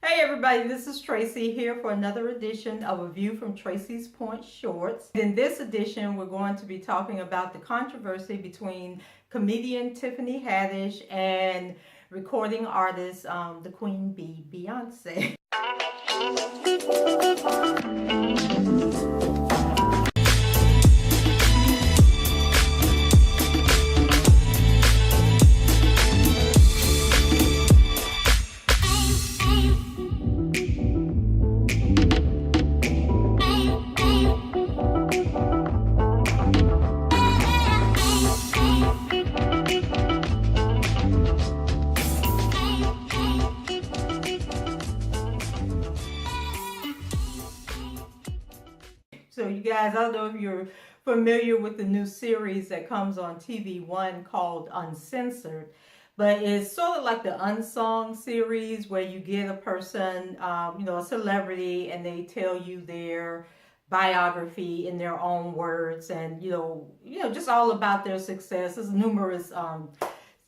Hey everybody, this is Tracy here for another edition of A View from Tracy's Point Shorts. In this edition, we're going to be talking about the controversy between comedian Tiffany Haddish and recording artist, the Queen Bee, Beyonce. So you guys, I don't know if you're familiar with the new series that comes on TV1 called Uncensored, but it's sort of like the unsung series where you get a person, a celebrity, and they tell you their biography in their own words, and just all about their success. There's numerous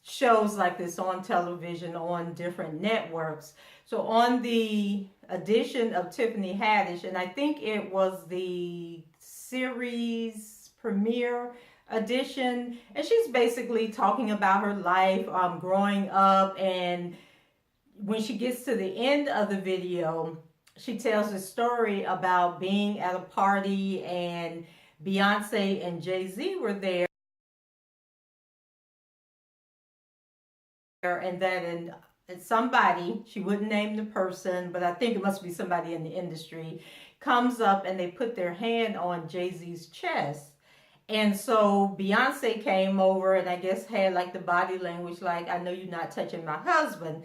shows like this on television, on different networks. So on the edition of Tiffany Haddish, and I think it was the series premiere edition, and she's basically talking about her life growing up, and when she gets to the end of the video, she tells a story about being at a party and Beyonce and Jay-Z were there, and that somebody, she wouldn't name the person, but I think it must be somebody in the industry, comes up and they put their hand on Jay-Z's chest. And so Beyonce came over and I guess had like the body language like, I know you're not touching my husband.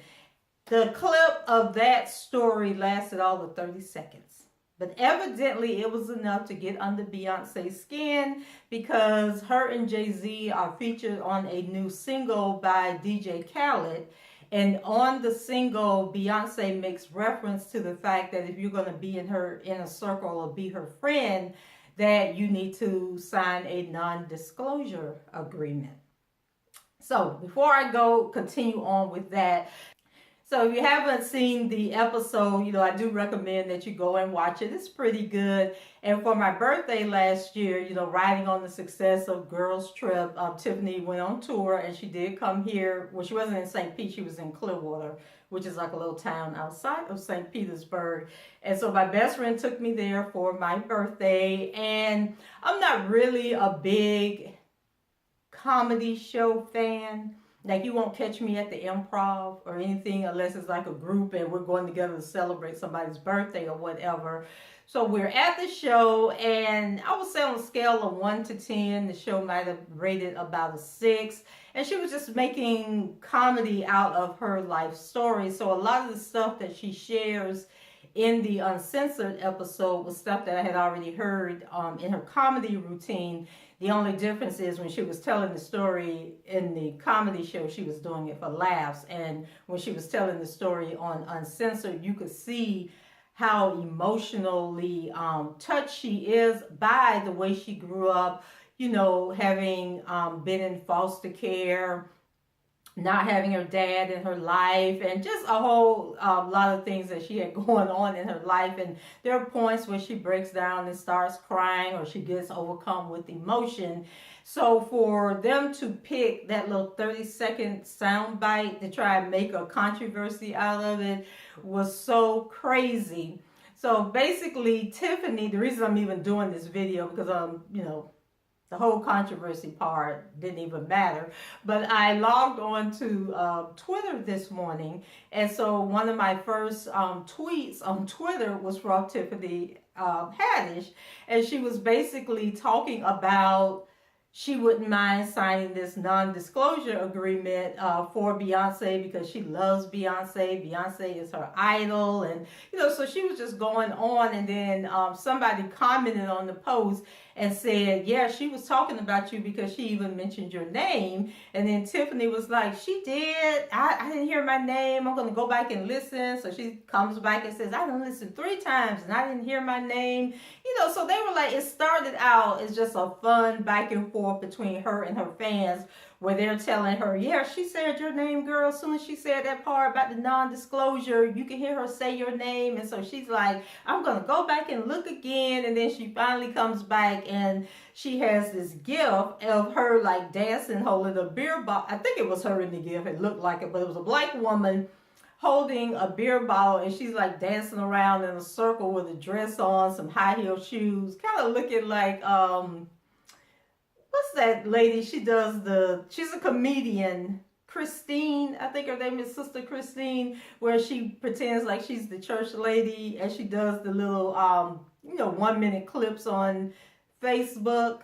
The clip of that story lasted all of 30 seconds. But evidently it was enough to get under Beyonce's skin, because her and Jay-Z are featured on a new single by DJ Khaled. And on the single, Beyonce makes reference to the fact that if you're going to be in her inner circle or be her friend, that you need to sign a non-disclosure agreement. So before I continue on with that, so if you haven't seen the episode, I do recommend that you go and watch it. It's pretty good. And for my birthday last year, riding on the success of Girls Trip, Tiffany went on tour and she did come here. Well, she wasn't in St. Pete, she was in Clearwater, which is like a little town outside of St. Petersburg. And so my best friend took me there for my birthday. And I'm not really a big comedy show fan. Like, you won't catch me at the Improv or anything unless it's like a group and we're going together to celebrate somebody's birthday or whatever. So we're at the show, and I would say on a scale of 1 to 10, the show might have rated about a 6. And she was just making comedy out of her life story. So a lot of the stuff that she shares in the Uncensored episode was stuff that I had already heard in her comedy routine. The only difference is when she was telling the story in the comedy show, she was doing it for laughs. And when she was telling the story on Uncensored, you could see how emotionally touched she is by the way she grew up, having been in foster care, not having her dad in her life, and just a whole lot of things that she had going on in her life. And there are points where she breaks down and starts crying, or she gets overcome with emotion. So for them to pick that little 30-second soundbite to try and make a controversy out of it was so crazy. So basically, Tiffany, the reason I'm even doing this video, because the whole controversy part didn't even matter. But I logged on to Twitter this morning. And so one of my first tweets on Twitter was from Tiffany Haddish. And she was basically talking about she wouldn't mind signing this non-disclosure agreement for Beyonce because she loves Beyonce. Beyonce is her idol. And, so she was just going on. And then somebody commented on the post and said, yeah, she was talking about you because she even mentioned your name. And then Tiffany was like, she did. I didn't hear my name. I'm going to go back and listen. So she comes back and says, I done listened 3 times and I didn't hear my name. So they were like, it started out as just a fun back and forth between her and her fans, where they're telling her, yeah, she said your name, girl. As soon as she said that part about the non-disclosure, you can hear her say your name. And so she's like, I'm going to go back and look again. And then she finally comes back and she has this gift of her like dancing, holding a beer bottle. I think it was her in the gift. It looked like it, but it was a black woman holding a beer bottle, and she's like dancing around in a circle with a dress on, some high heel shoes, kind of looking like what's that lady? She's a comedian, Christine, I think her name is Sister Christine, where she pretends like she's the church lady and she does the little 1-minute clips on Facebook.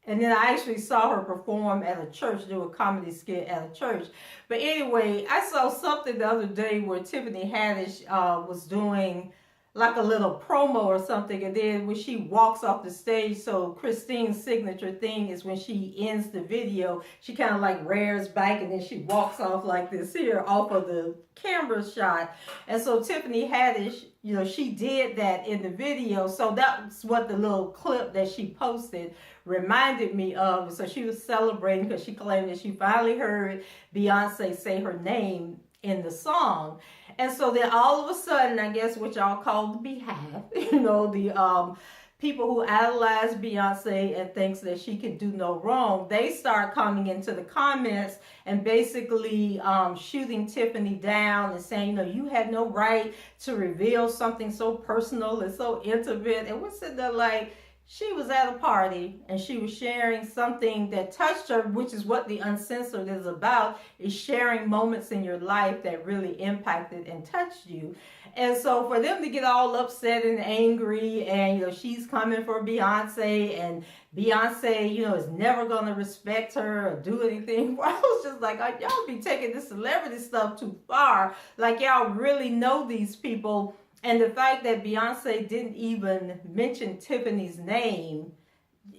And then I actually saw her perform at a church, do a comedy skit at a church. But anyway, I saw something the other day where Tiffany Haddish was doing like a little promo or something. And then when she walks off the stage, so Christine's signature thing is when she ends the video, she kind of like rears back and then she walks off like this here off of the camera shot. And so Tiffany Haddish, she did that in the video. So that's what the little clip that she posted reminded me of. So she was celebrating because she claimed that she finally heard Beyonce say her name in the song. And so then all of a sudden, I guess what y'all call the beehive, the people who idolize Beyonce and thinks that she can do no wrong, they start coming into the comments and basically shooting Tiffany down and saying, you had no right to reveal something so personal and so intimate. And we're sitting there like, she was at a party and she was sharing something that touched her, which is what the Uncensored is about, is sharing moments in your life that really impacted and touched you. And so for them to get all upset and angry and, she's coming for Beyonce and Beyonce, is never going to respect her or do anything. I was just like, y'all be taking this celebrity stuff too far. Like y'all really know these people. And the fact that Beyonce didn't even mention Tiffany's name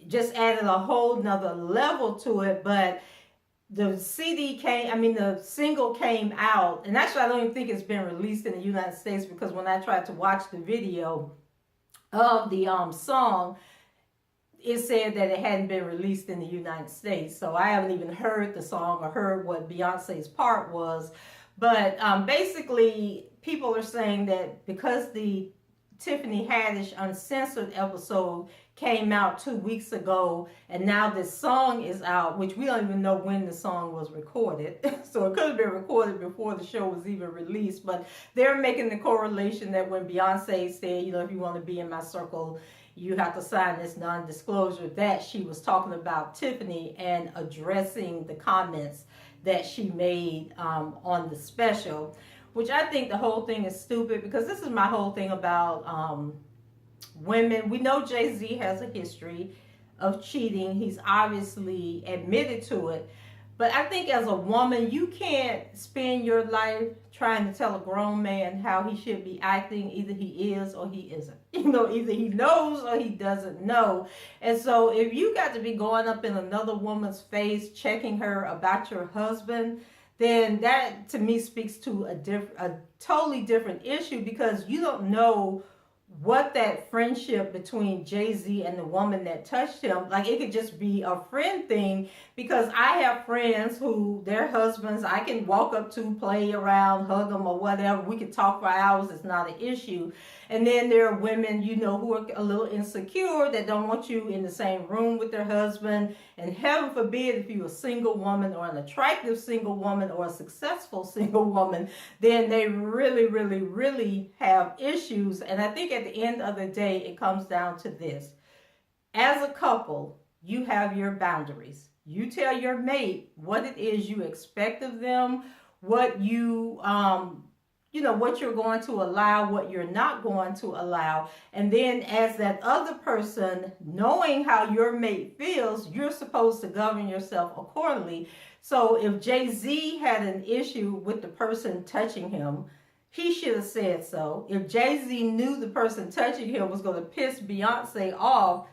just added a whole nother level to it. But the the single came out. And actually, I don't even think it's been released in the United States because when I tried to watch the video of the song, it said that it hadn't been released in the United States. So I haven't even heard the song or heard what Beyonce's part was. But basically, people are saying that because the Tiffany Haddish Uncensored episode came out 2 weeks ago, and now this song is out, which we don't even know when the song was recorded. So it could have been recorded before the show was even released. But they're making the correlation that when Beyonce said, if you want to be in my circle, you have to sign this non-disclosure, that she was talking about Tiffany and addressing the comments that she made on the special, which I think the whole thing is stupid, because this is my whole thing about women. We know Jay-Z has a history of cheating. He's obviously admitted to it. But I think as a woman, you can't spend your life trying to tell a grown man how he should be acting. Either he is or he isn't. Either he knows or he doesn't know. And so if you got to be going up in another woman's face, checking her about your husband, then that to me speaks to a totally different issue, because you don't know what that friendship between Jay-Z and the woman that touched him, like it could just be a friend thing, because I have friends who their husbands I can walk up to, play around, hug them or whatever. We could talk for hours. It's not an issue. And then there are women, who are a little insecure that don't want you in the same room with their husband. And heaven forbid, if you're a single woman or an attractive single woman or a successful single woman, then they really, really, really have issues. And I think at the end of the day, it comes down to this. As a couple, you have your boundaries. You tell your mate what it is you expect of them, what you what you're going to allow, what you're not going to allow. And then as that other person, knowing how your mate feels, you're supposed to govern yourself accordingly. So if Jay-Z had an issue with the person touching him, he should have said so. If Jay-Z knew the person touching him was going to piss Beyonce off,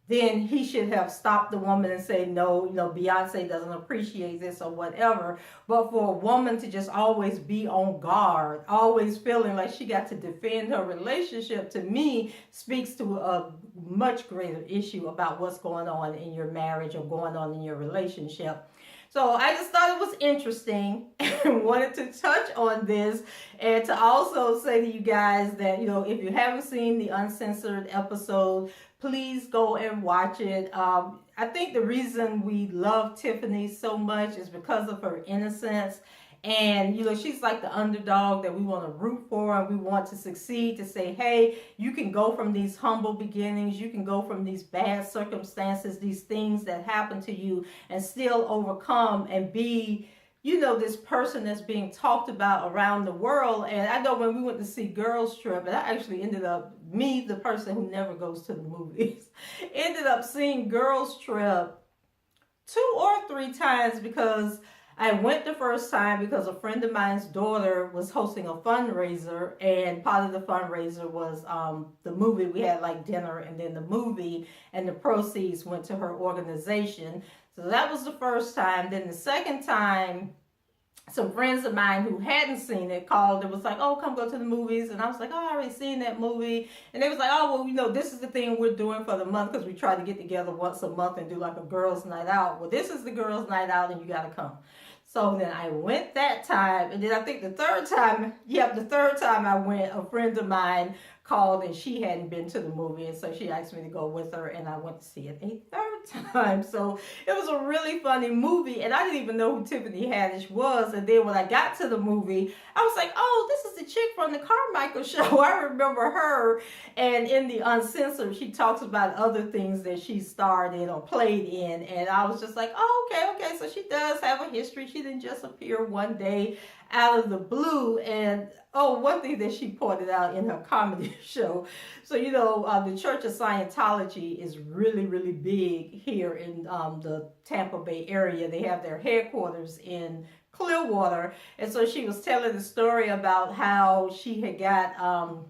then he should have stopped the woman and say, no, Beyonce doesn't appreciate this or whatever. But for a woman to just always be on guard, always feeling like she got to defend her relationship, to me, speaks to a much greater issue about what's going on in your marriage or going on in your relationship. So I just thought it was interesting and wanted to touch on this, and to also say to you guys that, you know, if you haven't seen the Uncensored episode, please go and watch it. I think the reason we love Tiffany so much is because of her innocence. And, you know, she's like the underdog that we want to root for and we want to succeed, to say, hey, you can go from these humble beginnings, you can go from these bad circumstances, these things that happen to you, and still overcome and be, you know, this person that's being talked about around the world. And I know when we went to see Girls Trip, and I actually ended up, me, the person who never goes to the movies, ended up seeing Girls Trip 2 or 3 times, because I went the first time because a friend of mine's daughter was hosting a fundraiser, and part of the fundraiser was the movie. We had like dinner and then the movie, and the proceeds went to her organization. So that was the first time. Then the second time, some friends of mine who hadn't seen it called and was like, oh, come go to the movies. And I was like, oh, I already seen that movie. And they was like, oh, well, you know, this is the thing we're doing for the month, because we try to get together once a month and do like a girls' night out. Well, this is the girls' night out and you got to come. So then I went that time, and then I think the third time I went, a friend of mine called and she hadn't been to the movie, and so she asked me to go with her, and I went to see it a third time. So it was a really funny movie, and I didn't even know who Tiffany Haddish was. And then when I got to the movie, I was like, oh, this is the chick from the Carmichael show. I remember her. And in the Uncensored, she talks about other things that she starred in or played in, and I was just like, oh, okay, so she does have a history. She didn't just appear one day out of the blue. And oh, one thing that she pointed out in her comedy show, so you know, the Church of Scientology is really, really big here in the Tampa Bay area. They have their headquarters in Clearwater, and so she was telling the story about how she had got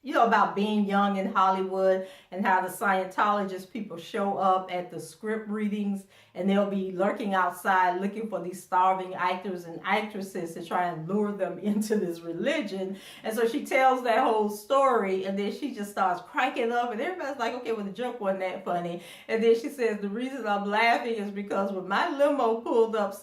you know, about being young in Hollywood, and how the Scientologist people show up at the script readings, and they'll be lurking outside looking for these starving actors and actresses to try and lure them into this religion. And so she tells that whole story, and then she just starts cracking up, and everybody's like, okay, well, the joke wasn't that funny. And then she says, the reason I'm laughing is because when my limo pulled up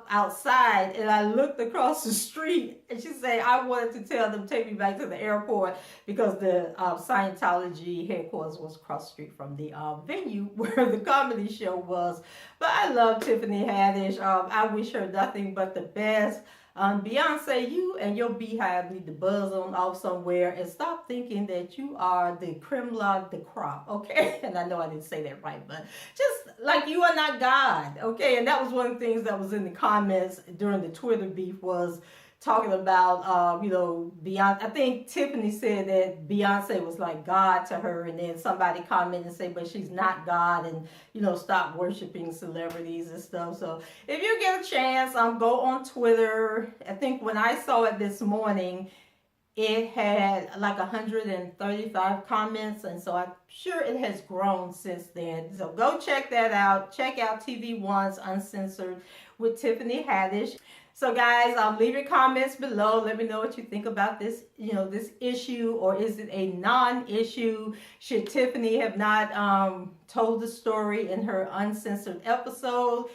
outside and I looked across the street, and she said, I wanted to tell them, take me back to the airport, because the Scientology headquarters was across the street from the venue where the comedy show was. But I love Tiffany Haddish. I wish her nothing but the best. Beyonce, you and your beehive need to buzz on off somewhere and stop thinking that you are the creme la de crop, okay? And I know I didn't say that right, but just like, you are not God, okay? And that was one of the things that was in the comments during the Twitter beef, was talking about, you know, Beyonce. I think Tiffany said that Beyonce was like God to her, and then somebody commented and said, but she's not God, and, you know, stop worshiping celebrities and stuff. So if you get a chance, go on Twitter. I think when I saw it this morning, it had like 135 comments, and so I'm sure it has grown since then. So go check that out. Check out TV1's Uncensored with Tiffany Haddish. So guys, leave your comments below. Let me know what you think about this, you know, this issue, or is it a non-issue? Should Tiffany have not told the story in her Uncensored episode?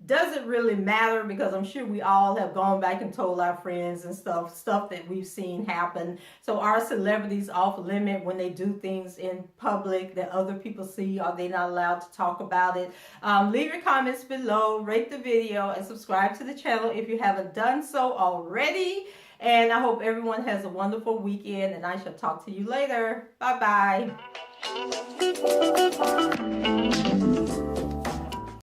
Does it really matter? Because I'm sure we all have gone back and told our friends and stuff that we've seen happen. So are celebrities off limit when they do things in public that other people see? Are they not allowed to talk about it? Leave your comments below, rate the video, and subscribe to the channel if you haven't done so already. And I hope everyone has a wonderful weekend, and I shall talk to you later. Bye-bye.